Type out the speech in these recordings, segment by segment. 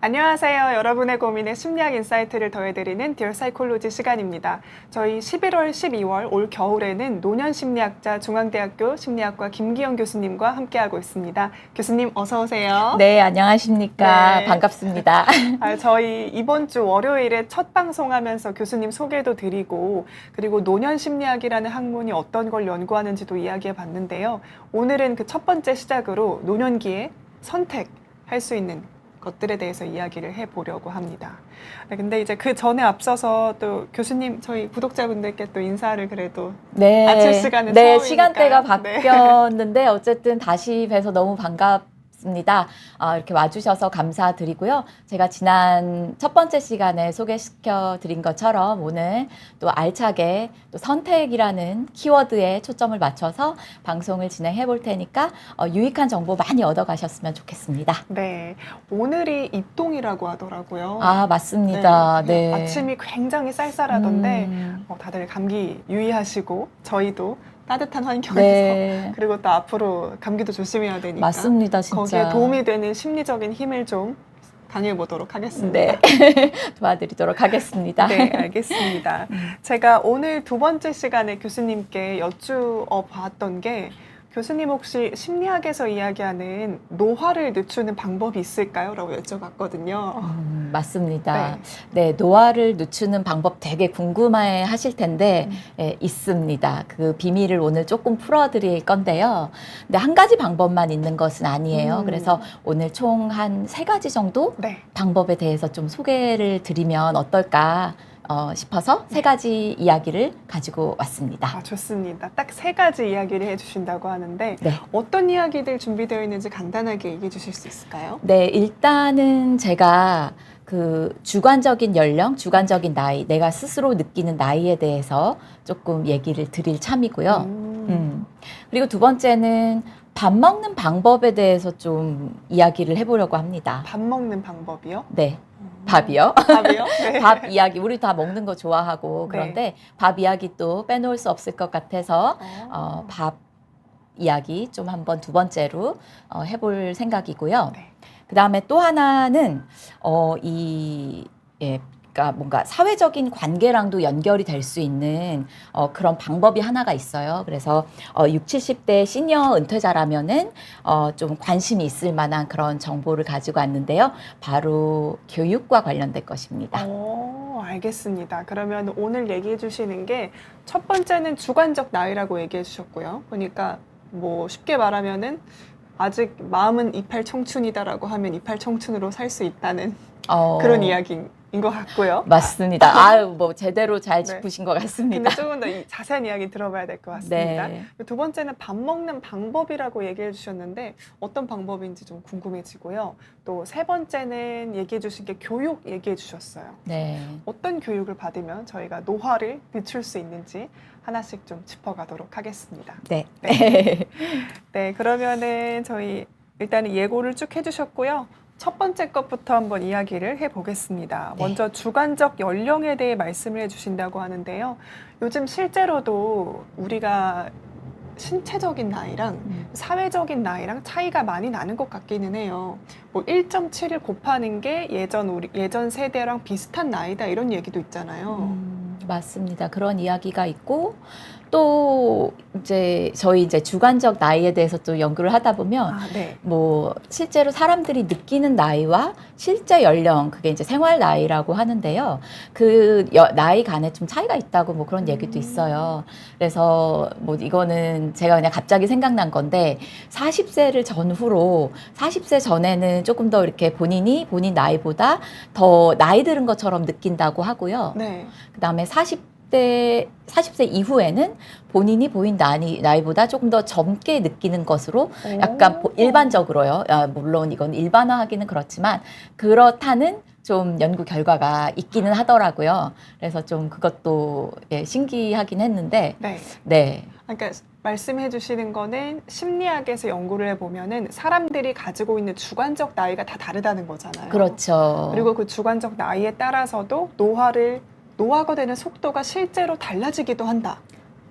안녕하세요. 여러분의 고민에 심리학 인사이트를 더해드리는 디얼 사이콜로지 시간입니다. 저희 11월, 12월 올 겨울에는 노년 심리학자 중앙대학교 심리학과 김기영 교수님과 함께하고 있습니다. 교수님 어서 오세요. 네, 안녕하십니까. 네. 반갑습니다. 저희 이번 주 월요일에 첫 방송하면서 교수님 소개도 드리고 그리고 노년 심리학이라는 학문이 어떤 걸 연구하는지도 이야기해 봤는데요. 오늘은 그 첫 번째 시작으로 노년기에 선택할 수 있는 것들에 대해서 이야기를 해보려고 합니다. 근데 이제 그 전에 앞서서 또 교수님 저희 구독자분들께 또 인사를 그래도 네, 아침 시간은 네, 처음이니까. 시간대가 네. 바뀌었는데 어쨌든 다시 뵈서 너무 반갑습니다. 이렇게 와주셔서 감사드리고요. 제가 지난 첫 번째 시간에 소개시켜 드린 것처럼 오늘 또 알차게 또 선택이라는 키워드에 초점을 맞춰서 방송을 진행해 볼 테니까 유익한 정보 많이 얻어 가셨으면 좋겠습니다. 네, 오늘이 입동이라고 하더라고요. 아, 맞습니다. 네, 네. 아침이 굉장히 쌀쌀하던데 다들 감기 유의하시고 저희도 따뜻한 환경에서 네. 그리고 또 앞으로 감기도 조심해야 되니까 맞습니다, 진짜. 거기에 도움이 되는 심리적인 힘을 좀 다녀보도록 하겠습니다. 네. 도와드리도록 하겠습니다. 네, 알겠습니다. 제가 오늘 두 번째 시간에 교수님께 여쭈어 봤던 게 교수님 혹시 심리학에서 이야기하는 노화를 늦추는 방법이 있을까요? 라고 여쭤봤거든요. 맞습니다. 네, 노화를 늦추는 방법 되게 궁금해 하실 텐데, 있습니다. 그 비밀을 오늘 조금 풀어드릴 건데요. 근데 한 가지 방법만 있는 것은 아니에요. 그래서 오늘 총 한 3가지 정도 네. 방법에 대해서 좀 소개를 드리면 어떨까 싶어서 3가지 이야기를 가지고 왔습니다. 좋습니다. 딱 3가지 이야기를 해주신다고 하는데 네. 어떤 이야기들 준비되어 있는지 간단하게 얘기해 주실 수 있을까요? 네, 일단은 제가 그 주관적인 연령, 주관적인 나이, 내가 스스로 느끼는 나이에 대해서 조금 얘기를 드릴 참이고요. 그리고 두 번째는 밥 먹는 방법에 대해서 좀 이야기를 해보려고 합니다. 밥 먹는 방법이요? 네. 밥이요? 밥이요? 네. 밥 이야기, 우리 다 먹는 거 좋아하고, 네. 그런데 밥 이야기 또 빼놓을 수 없을 것 같아서, 밥 이야기 좀 한번 두 번째로 해볼 생각이고요. 네. 그 다음에 또 하나는, 그러니까 뭔가 사회적인 관계랑도 연결이 될 수 있는 그런 방법이 하나가 있어요. 그래서 60, 70대 시니어 은퇴자라면은 좀 관심이 있을 만한 그런 정보를 가지고 왔는데요. 바로 교육과 관련된 것입니다. 알겠습니다. 그러면 오늘 얘기해 주시는 게 첫 번째는 주관적 나이라고 얘기해 주셨고요. 그러니까 뭐 쉽게 말하면은 아직 마음은 28 청춘이다라고 하면 28 청춘으로 살 수 있다는 그런 이야기인 것 같고요. 맞습니다. 아유, 뭐 제대로 잘 짚으신 것 같습니다. 근데 조금 더 자세한 이야기 들어봐야 될 것 같습니다. 네. 두 번째는 밥 먹는 방법이라고 얘기해 주셨는데 어떤 방법인지 좀 궁금해지고요. 또 세 번째는 얘기해 주신 게 교육 얘기해 주셨어요. 네. 어떤 교육을 받으면 저희가 노화를 늦출 수 있는지 하나씩 좀 짚어가도록 하겠습니다. 네. 네, 그러면은 저희 일단은 예고를 쭉 해주셨고요. 첫 번째 것부터 한번 이야기를 해보겠습니다. 네. 먼저 주관적 연령에 대해 말씀을 해주신다고 하는데요. 요즘 실제로도 우리가 신체적인 나이랑 사회적인 나이랑 차이가 많이 나는 것 같기는 해요. 뭐 1.7을 곱하는 게 예전 세대랑 비슷한 나이다 이런 얘기도 있잖아요. 맞습니다. 그런 이야기가 있고 또 저희 주관적 나이에 대해서 또 연구를 하다 보면 네. 뭐 실제로 사람들이 느끼는 나이와 실제 연령 그게 이제 생활 나이라고 하는데요. 그 나이 간에 좀 차이가 있다고 뭐 그런 얘기도 있어요. 그래서 뭐 이거는 제가 그냥 갑자기 생각난 건데 40세를 전후로 40세 전에는 조금 더 이렇게 본인 나이보다 더 나이 들은 것처럼 느낀다고 하고요. 네. 그다음에 40세 이후에는 본인이 보인 나이보다 조금 더 젊게 느끼는 것으로 약간 일반적으로요. 물론 이건 일반화하기는 그렇지만 그렇다는 좀 연구 결과가 있기는 하더라고요. 그래서 좀 그것도 신기하긴 했는데. 네. 네. 그러니까 말씀해 주시는 거는 심리학에서 연구를 해보면은 사람들이 가지고 있는 주관적 나이가 다 다르다는 거잖아요. 그렇죠. 그리고 그 주관적 나이에 따라서도 노화가 되는 속도가 실제로 달라지기도 한다.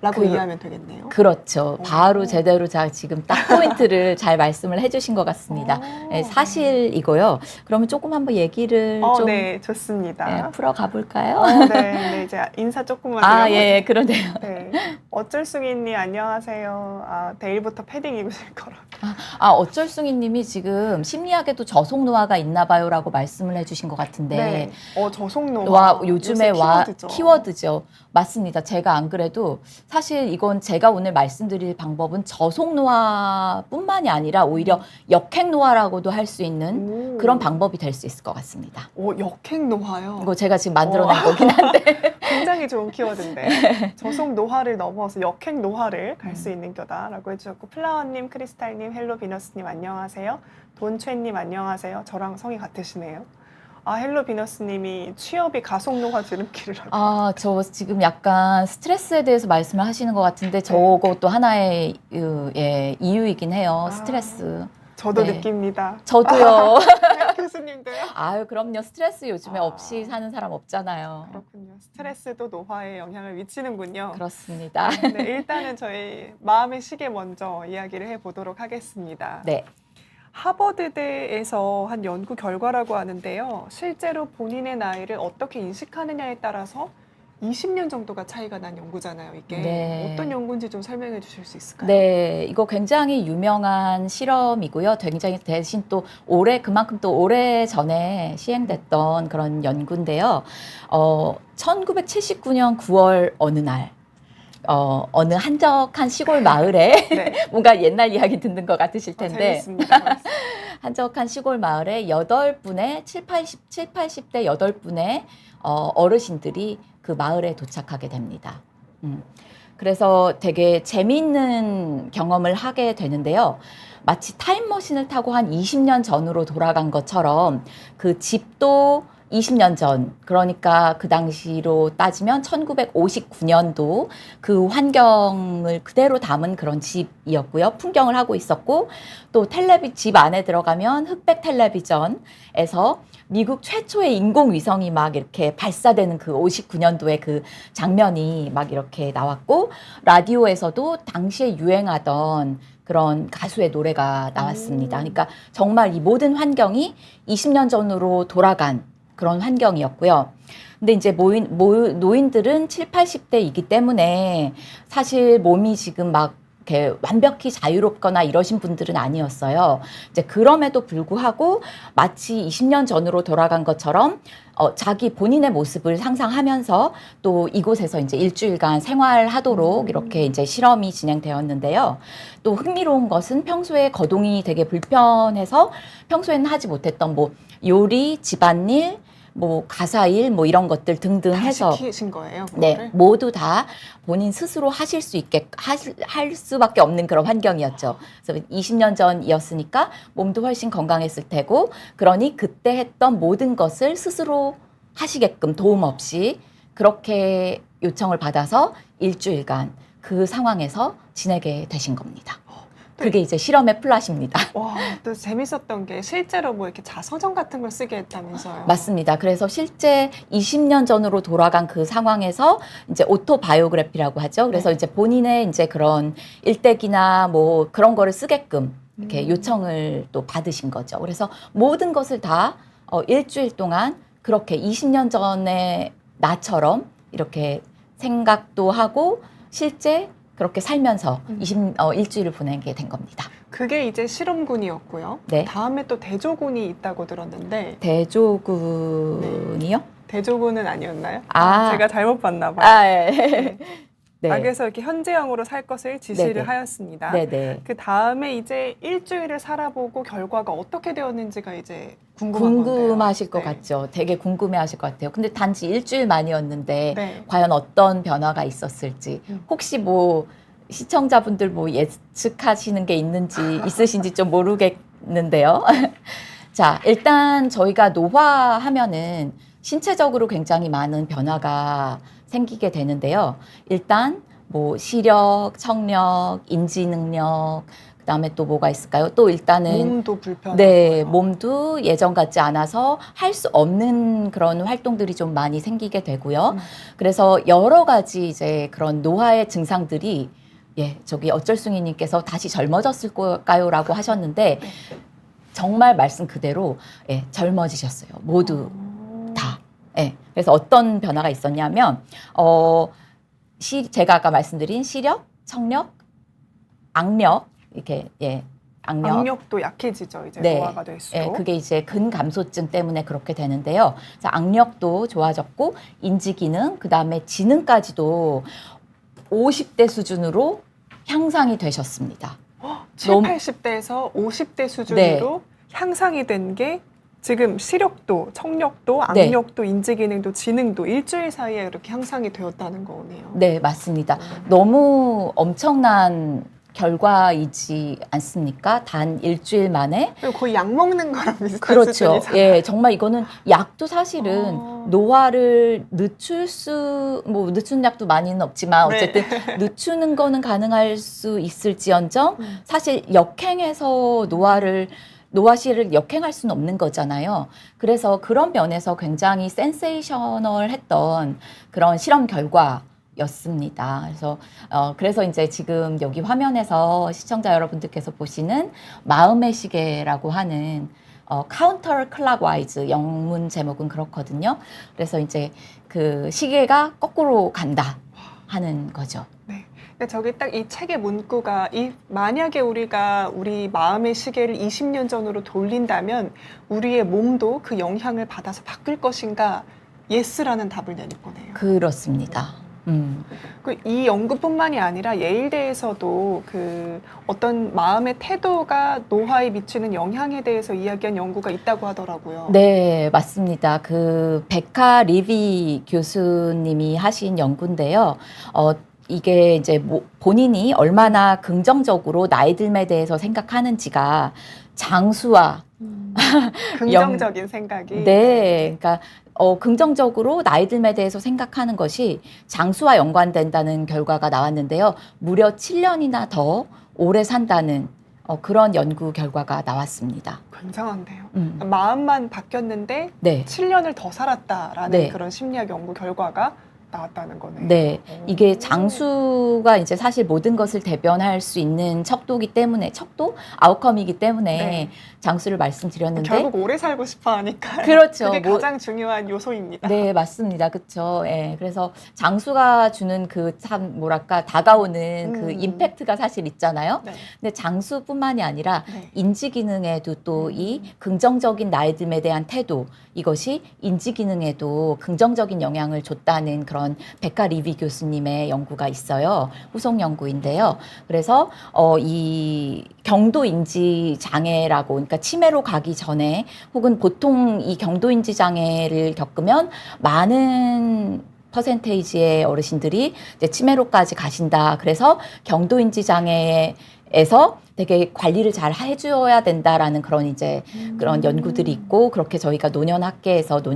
라고 이해하면 되겠네요. 그렇죠. 오. 바로 제대로 지금 딱 포인트를 잘 말씀을 해주신 것 같습니다. 네, 사실이고요. 그러면 조금 한번 얘기를 좀 네, 좋습니다. 네, 풀어가 볼까요? 네, 이제 인사 조금만 아, 드려보죠. 예, 그러네요. 네. 어쩔숭이님 안녕하세요. 내일부터 패딩 입으실 거라고. 어쩔 숭이님이 지금 심리학에도 저속 노화가 있나 봐요라고 말씀을 해주신 것 같은데. 저속노화. 요즘에 키워드죠. 맞습니다. 제가 안 그래도 사실 이건 제가 오늘 말씀드릴 방법은 저속 노화뿐만이 아니라 오히려 역행 노화라고도 할 수 있는 그런 방법이 될 수 있을 것 같습니다. 역행 노화요. 이거 제가 지금 만들어낸 거긴 한데. 굉장히 좋은 키워드인데 저속 노화를 넘어서 역행 노화를 갈 수 있는 거다라고 해주셨고, 플라워님, 크리스탈님, 헬로 비너스님 안녕하세요. 돈최님 안녕하세요. 저랑 성이 같으시네요. 헬로 비너스님이 취업이 가속 노화 지름길이라고. 저 지금 약간 스트레스에 대해서 말씀을 하시는 것 같은데 저것도 하나의 이유이긴 해요. 스트레스. 저도 네. 느낍니다. 저도요. 교수님도요? 그럼요. 스트레스 요즘에 없이 사는 사람 없잖아요. 그렇군요. 스트레스도 노화에 영향을 미치는군요. 그렇습니다. 네, 일단은 저희 마음의 시계 먼저 이야기를 해보도록 하겠습니다. 네. 하버드대에서 한 연구 결과라고 하는데요. 실제로 본인의 나이를 어떻게 인식하느냐에 따라서 20년 정도가 차이가 난 연구잖아요, 이게. 네. 어떤 연구인지 좀 설명해 주실 수 있을까요? 네, 이거 굉장히 유명한 실험이고요. 굉장히 대신 또 그만큼 또 오래 전에 시행됐던 그런 연구인데요. 1979년 9월 어느 날, 어느 한적한 시골 마을에 네. 뭔가 옛날 이야기 듣는 것 같으실 텐데 재밌습니다. 한적한 시골 마을에 8분의 80대 8분의 어르신들이 그 마을에 도착하게 됩니다. 그래서 되게 재미있는 경험을 하게 되는데요. 마치 타임머신을 타고 한 20년 전으로 돌아간 것처럼 그 집도 20년 전, 그러니까 그 당시로 따지면 1959년도 그 환경을 그대로 담은 그런 집이었고요. 풍경을 하고 있었고, 또 집 안에 들어가면 흑백 텔레비전에서 미국 최초의 인공위성이 막 이렇게 발사되는 그 59년도에 그 장면이 막 이렇게 나왔고, 라디오에서도 당시에 유행하던 그런 가수의 노래가 나왔습니다. 그러니까 정말 이 모든 환경이 20년 전으로 돌아간 그런 환경이었고요. 근데 이제 노인들은 7, 80대이기 때문에 사실 몸이 지금 막 이렇게 완벽히 자유롭거나 이러신 분들은 아니었어요. 이제 그럼에도 불구하고 마치 20년 전으로 돌아간 것처럼 자기 본인의 모습을 상상하면서 또 이곳에서 이제 일주일간 생활하도록 이렇게 이제 실험이 진행되었는데요. 또 흥미로운 것은 평소에 거동이 되게 불편해서 평소에는 하지 못했던 뭐 요리, 집안일, 뭐 가사일 뭐 이런 것들 등등 해서 시키신 거예요? 그거를? 네, 모두 다 본인 스스로 하실 수 있게 할 수밖에 없는 그런 환경이었죠. 그래서 20년 전이었으니까 몸도 훨씬 건강했을 테고, 그러니 그때 했던 모든 것을 스스로 하시게끔 도움 없이 그렇게 요청을 받아서 일주일간 그 상황에서 지내게 되신 겁니다. 그게 이제 실험의 플롯입니다. 와, 또 재밌었던 게 실제로 뭐 이렇게 자서전 같은 걸 쓰게 했다면서요? 맞습니다. 그래서 실제 20년 전으로 돌아간 그 상황에서 이제 오토바이오그래피라고 하죠. 그래서 이제 본인의 이제 그런 일대기나 뭐 그런 거를 쓰게끔 이렇게 요청을 또 받으신 거죠. 그래서 모든 것을 다 일주일 동안 그렇게 20년 전에 나처럼 이렇게 생각도 하고 실제 그렇게 살면서 일주일을 보내게 된 겁니다. 그게 이제 실험군이었고요. 네. 다음에 또 대조군이 있다고 들었는데. 대조군이요? 네. 대조군은 아니었나요? 아. 제가 잘못 봤나 봐요. 예. 네. 그래서 이렇게 현재형으로 살 것을 지시를 네네. 하였습니다. 네네. 그 다음에 이제 일주일을 살아보고 결과가 어떻게 되었는지가 이제 궁금한 건데요. 궁금하실 것 네. 같죠. 되게 궁금해하실 것 같아요. 근데 단지 일주일만이었는데 네. 과연 어떤 변화가 있었을지 혹시 뭐 시청자분들 뭐 예측하시는 게 있으신지 좀 모르겠는데요. 자, 일단 저희가 노화하면은 신체적으로 굉장히 많은 변화가 생기게 되는데요. 일단 뭐 시력, 청력, 인지 능력, 그다음에 또 뭐가 있을까요? 또 일단은 몸도 불편하고. 네, 몸도 예전 같지 않아서 할 수 없는 그런 활동들이 좀 많이 생기게 되고요. 그래서 여러 가지 이제 그런 노화의 증상들이 예, 저기 어쩔숭이님께서 다시 젊어졌을까요?라고 하셨는데 정말 말씀 그대로 예, 젊어지셨어요. 모두 다. 예, 그래서 어떤 변화가 있었냐면 제가 아까 말씀드린 시력, 청력, 악력 이렇게 예, 악력도 약해지죠. 이제 네. 노화가 될수록. 예, 그게 이제 근감소증 때문에 그렇게 되는데요. 그래서 악력도 좋아졌고 인지 기능, 그다음에 지능까지도 50대 수준으로 향상이 되셨습니다. 7, 80대에서 50대 수준으로 향상이 된 게 지금 시력도, 청력도, 네. 악력도, 인지기능도, 지능도 일주일 사이에 이렇게 향상이 되었다는 거네요. 네, 맞습니다. 너무 엄청난 결과이지 않습니까? 단 일주일 만에. 그리고 거의 약 먹는 거랑 비슷한 그렇죠. 수준이잖아요. 예, 정말 이거는 약도 사실은 노화를 늦추는 약도 많이는 없지만 네. 어쨌든 늦추는 거는 가능할 수 있을지언정 사실 역행해서 노화시를 역행할 수는 없는 거잖아요. 그래서 그런 면에서 굉장히 센세이셔널했던 그런 실험 결과였습니다. 그래서 이제 지금 여기 화면에서 시청자 여러분들께서 보시는 마음의 시계라고 하는 카운터 클락와이즈 영문 제목은 그렇거든요. 그래서 이제 그 시계가 거꾸로 간다 하는 거죠. 네. 근데 저기 딱 이 책의 문구가 만약에 우리가 우리 마음의 시계를 20년 전으로 돌린다면 우리의 몸도 그 영향을 받아서 바뀔 것인가? 예스라는 답을 내릴 거네요. 그렇습니다. 이 연구뿐만이 아니라 예일대에서도 그 어떤 마음의 태도가 노화에 미치는 영향에 대해서 이야기한 연구가 있다고 하더라고요. 네, 맞습니다. 그 베카 리비 교수님이 하신 연구인데요. 이게 이제 본인이 얼마나 긍정적으로 나이 듦에 대해서 생각하는지가 장수와 긍정적인 생각이. 네, 그러니까 긍정적으로 나이 듦에 대해서 생각하는 것이 장수와 연관된다는 결과가 나왔는데요. 무려 7년이나 더 오래 산다는 그런 연구 결과가 나왔습니다. 굉장한데요. 마음만 바뀌었는데 네. 7년을 더 살았다라는 네. 그런 심리학 연구 결과가 나왔다는 거네요. 네, 이게 장수가 이제 사실 모든 것을 대변할 수 있는 척도기 때문에 아웃컴이기 때문에 네. 장수를 말씀드렸는데 결국 오래 살고 싶어 하니까요. 그렇죠. 그게 가장 중요한 요소입니다. 네, 맞습니다. 그렇죠. 예. 그래서 장수가 주는 그 참 뭐랄까 다가오는 그 임팩트가 사실 있잖아요. 네. 근데 장수뿐만이 아니라 네. 인지 기능에도 또 이 긍정적인 나이 듦에 대한 태도 이것이 인지 기능에도 긍정적인 영향을 줬다는 그런 베카 리비 교수님의 연구가 있어요. 후속 연구인데요. 그래서 이 경도 인지 장애라고 그러니까 치매로 가기 전에 혹은 보통 이 경도 인지 장애를 겪으면 많은 퍼센테이지의 어르신들이 이제 치매로까지 가신다. 그래서 경도 인지 장애에서 되게 관리를 잘 해줘야 된다라는 그런 이제 그런 연구들이 있고 그렇게 저희가 노년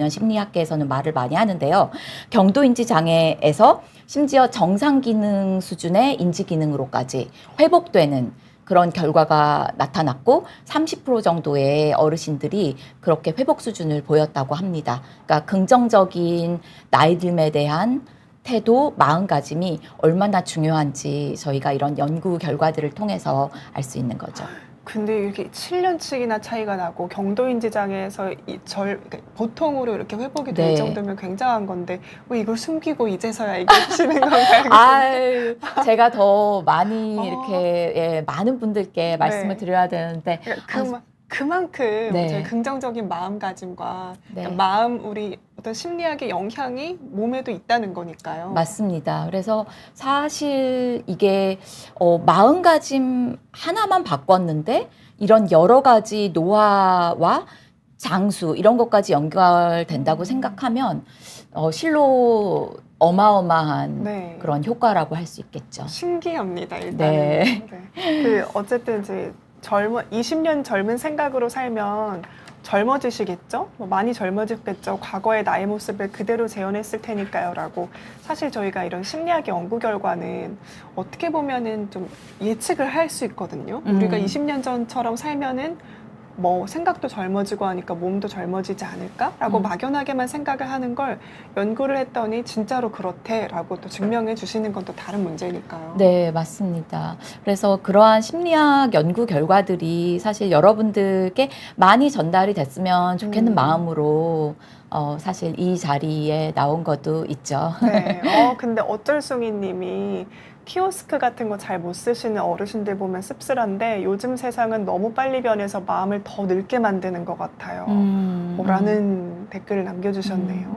심리학계에서는 말을 많이 하는데요. 경도 인지 장애에서 심지어 정상 기능 수준의 인지 기능으로까지 회복되는 그런 결과가 나타났고 30% 정도의 어르신들이 그렇게 회복 수준을 보였다고 합니다. 그러니까 긍정적인 나이 듦에 대한 태도, 마음가짐이 얼마나 중요한지 저희가 이런 연구 결과들을 통해서 알 수 있는 거죠. 근데 이렇게 7년씩이나 차이가 나고 경도인지 장애에서 그러니까 보통으로 이렇게 회복이 될 네. 정도면 굉장한 건데 왜 이걸 숨기고 이제서야 얘기하시는 건가요? 아유, 제가 더 많이 이렇게 예, 많은 분들께 말씀을 네. 드려야 되는데 그러니까 그만큼 네. 저희 긍정적인 마음가짐과 네. 그러니까 우리 어떤 심리학의 영향이 몸에도 있다는 거니까요. 맞습니다. 그래서 사실 이게 마음가짐 하나만 바꿨는데 이런 여러 가지 노화와 장수 이런 것까지 연결된다고 생각하면 실로 어마어마한 네. 그런 효과라고 할 수 있겠죠. 신기합니다. 일단은. 네. 네. 어쨌든 이제 20년 젊은 생각으로 살면 젊어지시겠죠? 뭐 많이 젊어졌겠죠. 과거의 나의 모습을 그대로 재현했을 테니까요. 라고. 사실 저희가 이런 심리학 연구 결과는 어떻게 보면은 좀 예측을 할 수 있거든요. 우리가 20년 전처럼 살면은 뭐 생각도 젊어지고 하니까 몸도 젊어지지 않을까라고 막연하게만 생각을 하는 걸 연구를 했더니 진짜로 그렇대라고 또 증명해 주시는 건 또 다른 문제니까요. 네, 맞습니다. 그래서 그러한 심리학 연구 결과들이 사실 여러분들께 많이 전달이 됐으면 좋겠는 마음으로 사실 이 자리에 나온 것도 있죠. 네. 근데 어쩔송이 님이 키오스크 같은 거 잘 못 쓰시는 어르신들 보면 씁쓸한데 요즘 세상은 너무 빨리 변해서 마음을 더 늙게 만드는 것 같아요. 라는 댓글을 남겨주셨네요.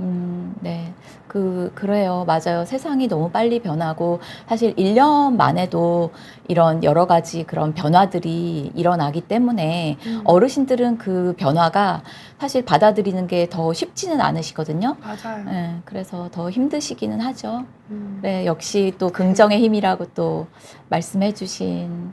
네. 그래요. 맞아요. 세상이 너무 빨리 변하고 사실 1년 만에도 이런 여러 가지 그런 변화들이 일어나기 때문에 어르신들은 그 변화가 사실 받아들이는 게 더 쉽지는 않으시거든요. 맞아요. 네, 그래서 더 힘드시기는 하죠. 네, 역시 또 긍정의 힘이라고 또 말씀해 주신.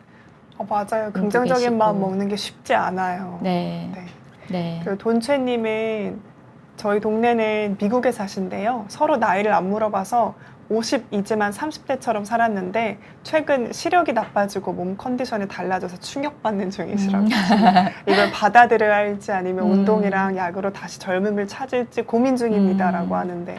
맞아요. 분도 긍정적인 계시고. 마음 먹는 게 쉽지 않아요. 네. 네. 네. 그 돈채님은 저희 동네는 미국에 사신대요. 서로 나이를 안 물어봐서 50이지만 30대처럼 살았는데 최근 시력이 나빠지고 몸 컨디션이 달라져서 충격받는 중이시라고 하시네요. 이걸 받아들여야 할지 아니면 운동이랑 약으로 다시 젊음을 찾을지 고민 중입니다라고 하는데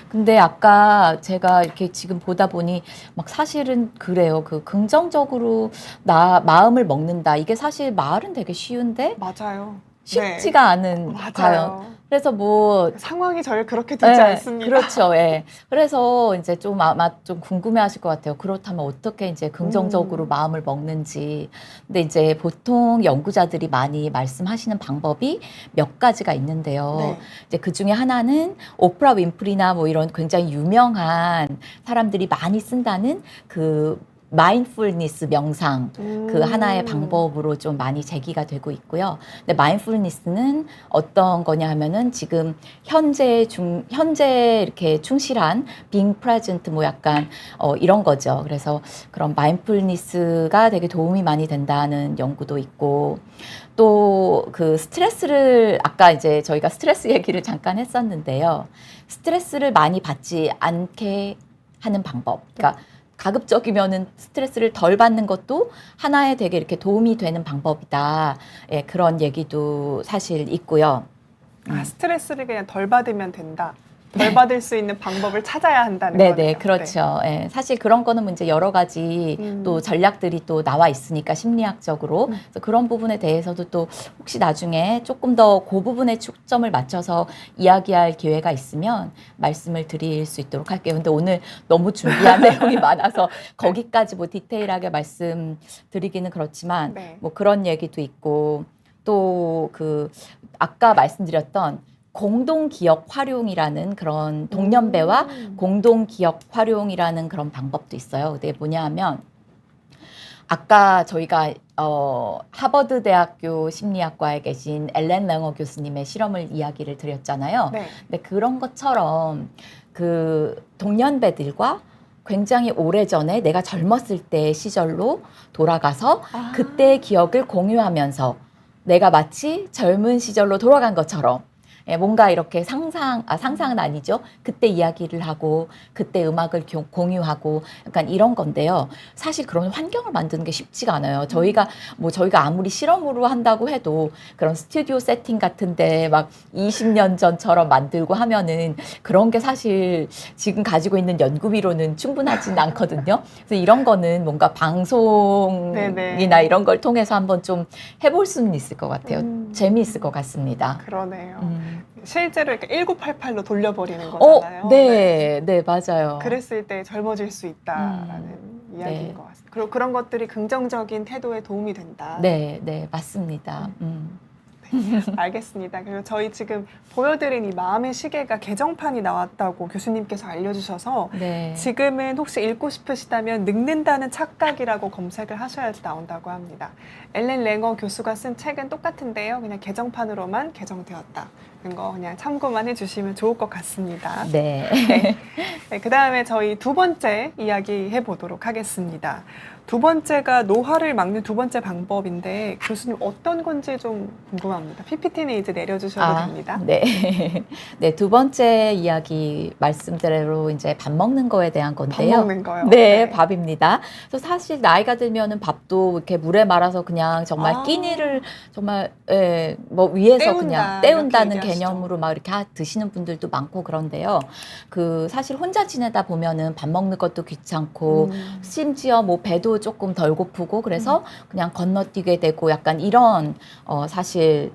근데 아까 제가 이렇게 지금 보다 보니 막 사실은 그래요. 그 긍정적으로 마음을 먹는다. 이게 사실 말은 되게 쉬운데 맞아요. 쉽지가 않은 과연. 맞아요. 그래서 뭐 상황이 저를 그렇게 되지 않습니다. 그렇죠. 예. 그래서 이제 좀 아마 좀 궁금해하실 것 같아요. 그렇다면 어떻게 이제 긍정적으로 마음을 먹는지. 근데 이제 보통 연구자들이 많이 말씀하시는 방법이 몇 가지가 있는데요. 네. 이제 그 중에 하나는 오프라 윈프리나 뭐 이런 굉장히 유명한 사람들이 많이 쓴다는 그 마인드풀니스 명상 그 하나의 방법으로 좀 많이 제기가 되고 있고요. 근데 마인드풀니스는 어떤 거냐 하면은 지금 현재 이렇게 충실한 being present 뭐 약간 이런 거죠. 그래서 그런 마인드풀니스가 되게 도움이 많이 된다는 연구도 있고 또 그 스트레스를 아까 이제 저희가 스트레스 얘기를 잠깐 했었는데요. 스트레스를 많이 받지 않게 하는 방법. 그러니까 가급적이면은 스트레스를 덜 받는 것도 하나의 되게 이렇게 도움이 되는 방법이다. 예, 그런 얘기도 사실 있고요. 스트레스를 그냥 덜 받으면 된다. 덜 받을 수 있는 방법을 찾아야 한다는 네네, 거네요. 그렇죠. 예, 사실 그런 거는 이제 여러 가지 또 전략들이 또 나와 있으니까 심리학적으로 그래서 그런 부분에 대해서도 또 혹시 나중에 조금 더 그 부분에 초점을 맞춰서 이야기할 기회가 있으면 말씀을 드릴 수 있도록 할게요. 근데 오늘 너무 준비한 내용이 많아서 거기까지 뭐 디테일하게 말씀드리기는 그렇지만 네. 뭐 그런 얘기도 있고 또 그 아까 말씀드렸던 공동 기억 활용이라는 그런 동년배와 공동 기억 활용이라는 그런 방법도 있어요. 그게 뭐냐 하면 아까 저희가 하버드 대학교 심리학과에 계신 엘렌 랭어 교수님의 실험을 이야기를 드렸잖아요. 네. 근데 그런 것처럼 그 동년배들과 굉장히 오래전에 내가 젊었을 때 시절로 돌아가서 그때의 기억을 공유하면서 내가 마치 젊은 시절로 돌아간 것처럼 뭔가 이렇게 상상은 아니죠. 그때 이야기를 하고 그때 음악을 공유하고 약간 이런 건데요. 사실 그런 환경을 만드는 게 쉽지가 않아요. 저희가 아무리 실험으로 한다고 해도 그런 스튜디오 세팅 같은데 막 20년 전처럼 만들고 하면은 그런 게 사실 지금 가지고 있는 연구비로는 충분하지는 않거든요. 그래서 이런 거는 뭔가 방송이나 네네. 이런 걸 통해서 한번 좀 해볼 수는 있을 것 같아요. 재미있을 것 같습니다. 그러네요. 실제로 이렇게 1988로 돌려버리는 거잖아요. 네, 맞아요. 그랬을 때 젊어질 수 있다라는 이야기인 것 같습니다. 그리고 그런 것들이 긍정적인 태도에 도움이 된다. 네, 맞습니다. 알겠습니다. 그리고 저희 지금 보여드린 이 마음의 시계가 개정판이 나왔다고 교수님께서 알려주셔서 네. 지금은 혹시 읽고 싶으시다면 늙는다는 착각이라고 검색을 하셔야 나온다고 합니다. 엘렌 랭어 교수가 쓴 책은 똑같은데요. 그냥 개정판으로만 개정되었다. 거 그냥 참고만 해주시면 좋을 것 같습니다. 네. 네, 그 다음에 저희 두 번째 이야기 해보도록 하겠습니다. 두 번째가 노화를 막는 두 번째 방법인데 교수님 어떤 건지 좀 궁금합니다. PPT는 이제 내려주셔도 됩니다. 네. 네, 두 번째 이야기 말씀대로 이제 밥 먹는 거에 대한 밥 건데요. 먹는 거요. 네, 밥입니다. 그래서 사실 나이가 들면은 밥도 이렇게 물에 말아서 그냥 정말 아. 끼니를 정말 뭐 위에서 때운다, 그냥 때운다는 이렇게 얘기하시죠. 개념으로 막 이렇게 드시는 분들도 많고 그런데요. 그 사실 혼자 지내다 보면은 밥 먹는 것도 귀찮고 심지어 뭐 배도 조금 덜 고프고 그래서 그냥 건너뛰게 되고 약간 이런 사실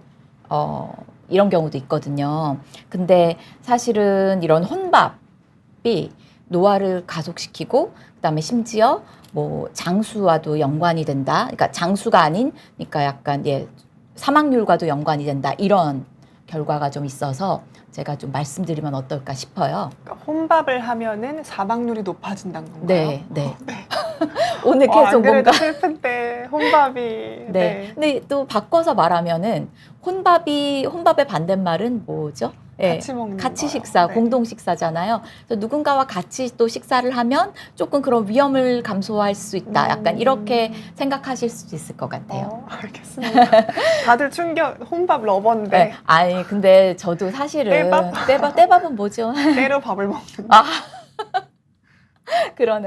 이런 경우도 있거든요. 근데 사실은 이런 혼밥이 노화를 가속시키고 그다음에 심지어 뭐 장수와도 연관이 된다. 그러니까 장수가 아닌 그러니까 약간 사망률과도 연관이 된다. 이런 결과가 좀 있어서 제가 좀 말씀드리면 어떨까 싶어요. 그러니까 혼밥을 하면은 사망률이 높아진다는 건가요? 네, 네. 네. 오늘 안 계속 그래도 뭔가 슬픈데 혼밥이 네. 네. 근데 또 바꿔서 말하면은 혼밥의 반대말은 뭐죠? 예, 같이 먹는 같이 거요. 식사, 네. 공동 식사잖아요. 그래서 누군가와 같이 또 식사를 하면 조금 그런 위험을 감소할 수 있다. 약간 이렇게 생각하실 수도 있을 것 같아요. 알겠습니다. 다들 혼밥 러버인데 네. 아니, 근데 저도 사실은 떼밥은 뭐죠? 때로 밥을 먹는 아, 그러네.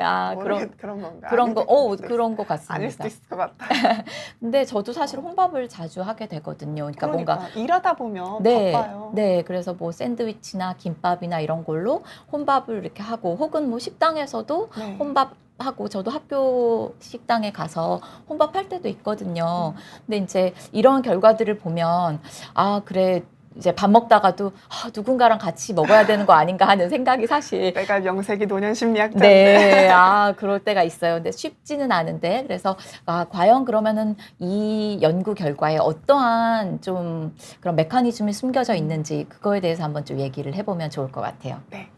그런 건가? 그런 거, 네. 그런 거 아닐 수도 같습니다. 있을 것 같아요. 근데 저도 사실 혼밥을 자주 하게 되거든요. 그러니까 뭔가 일하다 보면 네, 바빠요. 네. 그래서 뭐 샌드위치나 김밥이나 이런 걸로 혼밥을 이렇게 하고 혹은 뭐 식당에서도 네. 혼밥하고 저도 학교 식당에 가서 혼밥할 때도 있거든요. 근데 이제 이런 결과들을 보면 그래. 이제 밥 먹다가도 누군가랑 같이 먹어야 되는 거 아닌가 하는 생각이 사실 내가 명색이 노년심리학자인데 네, 그럴 때가 있어요. 근데 쉽지는 않은데, 그래서, 과연 그러면은 이 연구 결과에 어떠한 좀 그런 메커니즘이 숨겨져 있는지, 그거에 대해서 한번 좀 얘기를 해보면 좋을 것 같아요. 네.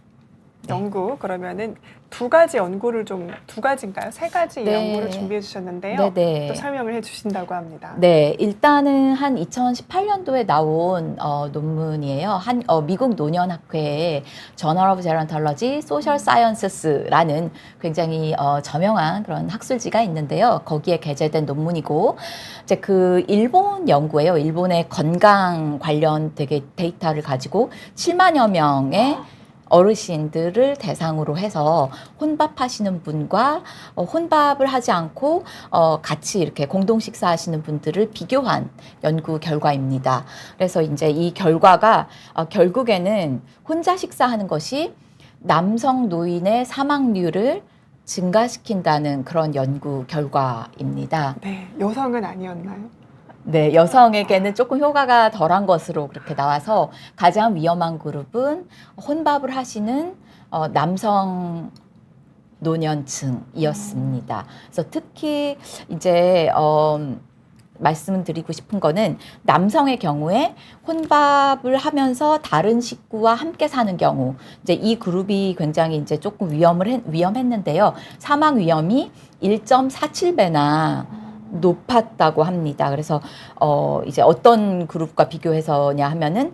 네. 연구 그러면은 두 가지인가요? 세 가지 네. 연구를 준비해 주셨는데요. 네네. 또 설명을 해주신다고 합니다. 네, 일단은 한 2018년도에 나온 논문이에요. 미국 노년학회의 Journal of Gerontology, Social Sciences라는 굉장히 저명한 그런 학술지가 있는데요. 거기에 게재된 논문이고, 이제 그 일본 연구예요. 일본의 건강 관련 되게 데이터를 가지고 7만여 명의 어르신들을 대상으로 해서 혼밥하시는 분과 혼밥을 하지 않고 같이 이렇게 공동 식사하시는 분들을 비교한 연구 결과입니다. 그래서 이제 이 결과가 결국에는 혼자 식사하는 것이 남성 노인의 사망률을 증가시킨다는 그런 연구 결과입니다. 네, 여성은 아니었나요? 네, 여성에게는 조금 효과가 덜한 것으로 그렇게 나와서 가장 위험한 그룹은 혼밥을 하시는 남성 노년층이었습니다. 그래서 특히 이제 말씀드리고 싶은 거는 남성의 경우에 혼밥을 하면서 다른 식구와 함께 사는 경우 이제 이 그룹이 굉장히 이제 조금 위험했는데요. 사망 위험이 1.47배나 높았다고 합니다. 그래서 이제 어떤 그룹과 비교해서냐 하면은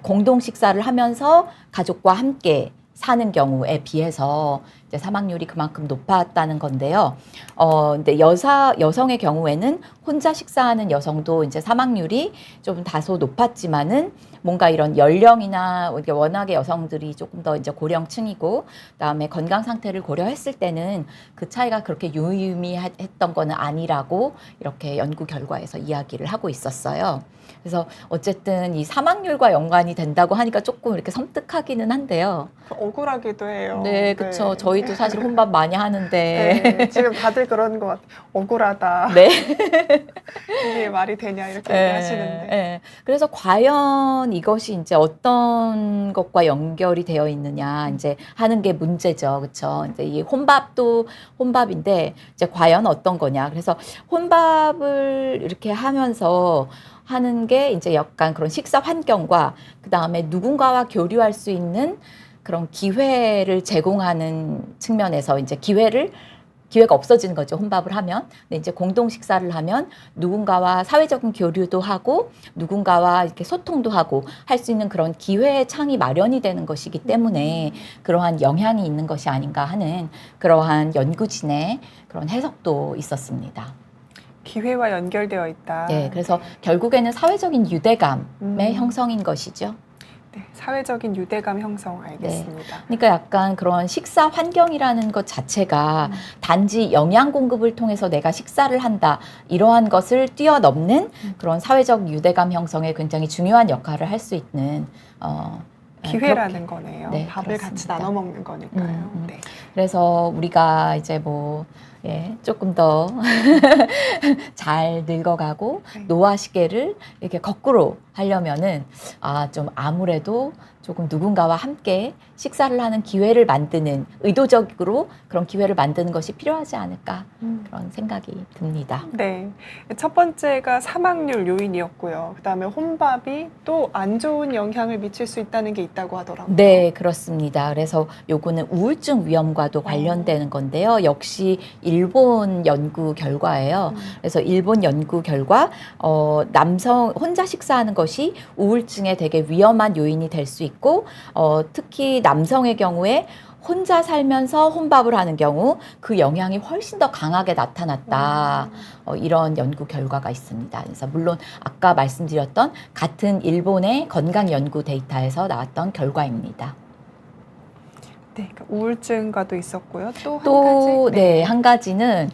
공동 식사를 하면서 가족과 함께 사는 경우에 비해서 이제 사망률이 그만큼 높았다는 건데요. 근데 여성의 경우에는 혼자 식사하는 여성도 이제 사망률이 좀 다소 높았지만은 뭔가 이런 연령이나 이게 워낙에 여성들이 조금 더 이제 고령층이고 그다음에 건강 상태를 고려했을 때는 그 차이가 그렇게 유의미했던 거는 아니라고 이렇게 연구 결과에서 이야기를 하고 있었어요. 그래서 어쨌든 이 사망률과 연관이 된다고 하니까 조금 이렇게 섬뜩하기는 한데요. 억울하기도 해요. 네, 그렇죠. 저희도 사실 혼밥 많이 하는데 네, 지금 다들 그런 것 같아요. 억울하다. 네. 이게 말이 되냐 이렇게 네, 얘기하시는데. 네. 그래서 과연 이것이 이제 어떤 것과 연결이 되어 있느냐 이제 하는 게 문제죠. 그렇죠. 이제 이 혼밥도 혼밥인데 이제 과연 어떤 거냐. 그래서 혼밥을 이렇게 하면서 하는 게 이제 약간 그런 식사 환경과 그다음에 누군가와 교류할 수 있는 그런 기회를 제공하는 측면에서 이제 기회를 기회가 없어지는 거죠. 혼밥을 하면. 근데 이제 공동 식사를 하면 누군가와 사회적인 교류도 하고 누군가와 이렇게 소통도 하고 할 수 있는 그런 기회의 창이 마련이 되는 것이기 때문에 그러한 영향이 있는 것이 아닌가 하는 그러한 연구진의 그런 해석도 있었습니다. 기회와 연결되어 있다. 네, 그래서 결국에는 사회적인 유대감의 형성인 것이죠. 네, 사회적인 유대감 형성 알겠습니다. 그러니까 약간 그런 식사 환경이라는 것 자체가 단지 영양 공급을 통해서 내가 식사를 한다 이러한 것을 뛰어넘는 그런 사회적 유대감 형성에 굉장히 중요한 역할을 할 수 있는 기회라는 거네요. 네, 밥을 그렇습니다. 같이 나눠 먹는 거니까요. 네. 그래서 우리가 이제 뭐 조금 더 잘 늙어가고 네. 노화 시계를 이렇게 거꾸로 하려면은 좀 아무래도 조금 누군가와 함께 식사를 하는 기회를 만드는 의도적으로 그런 기회를 만드는 것이 필요하지 않을까 그런 생각이 듭니다. 네. 첫 번째가 사망률 요인이었고요. 그다음에 혼밥이 또 안 좋은 영향을 미칠 수 있다는 게 있다고 하더라고요. 네, 그렇습니다. 그래서 요거는 우울증 위험과도 관련되는 건데요. 역시 일본 연구 결과예요. 그래서 일본 연구 결과 남성 혼자 식사하는 것이 우울증에 되게 위험한 요인이 될 수 있고 특히 남성의 경우에 혼자 살면서 혼밥을 하는 경우 그 영향이 훨씬 더 강하게 나타났다. 이런 연구 결과가 있습니다. 그래서 물론 아까 말씀드렸던 같은 일본의 건강 연구 데이터에서 나왔던 결과입니다. 네, 그러니까 우울증과도 있었고요. 또 한 가지. 네, 한 가지는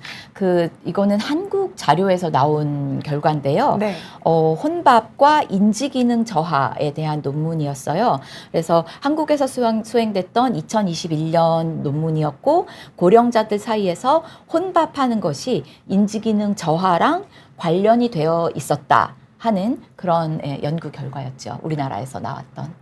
이거는 한국 자료에서 나온 결과인데요. 네. 혼밥과 인지기능 저하에 대한 논문이었어요. 그래서 한국에서 수행됐던 2021년 논문이었고 고령자들 사이에서 혼밥하는 것이 인지기능 저하랑 관련이 되어 있었다 하는 그런 연구 결과였죠. 우리나라에서 나왔던.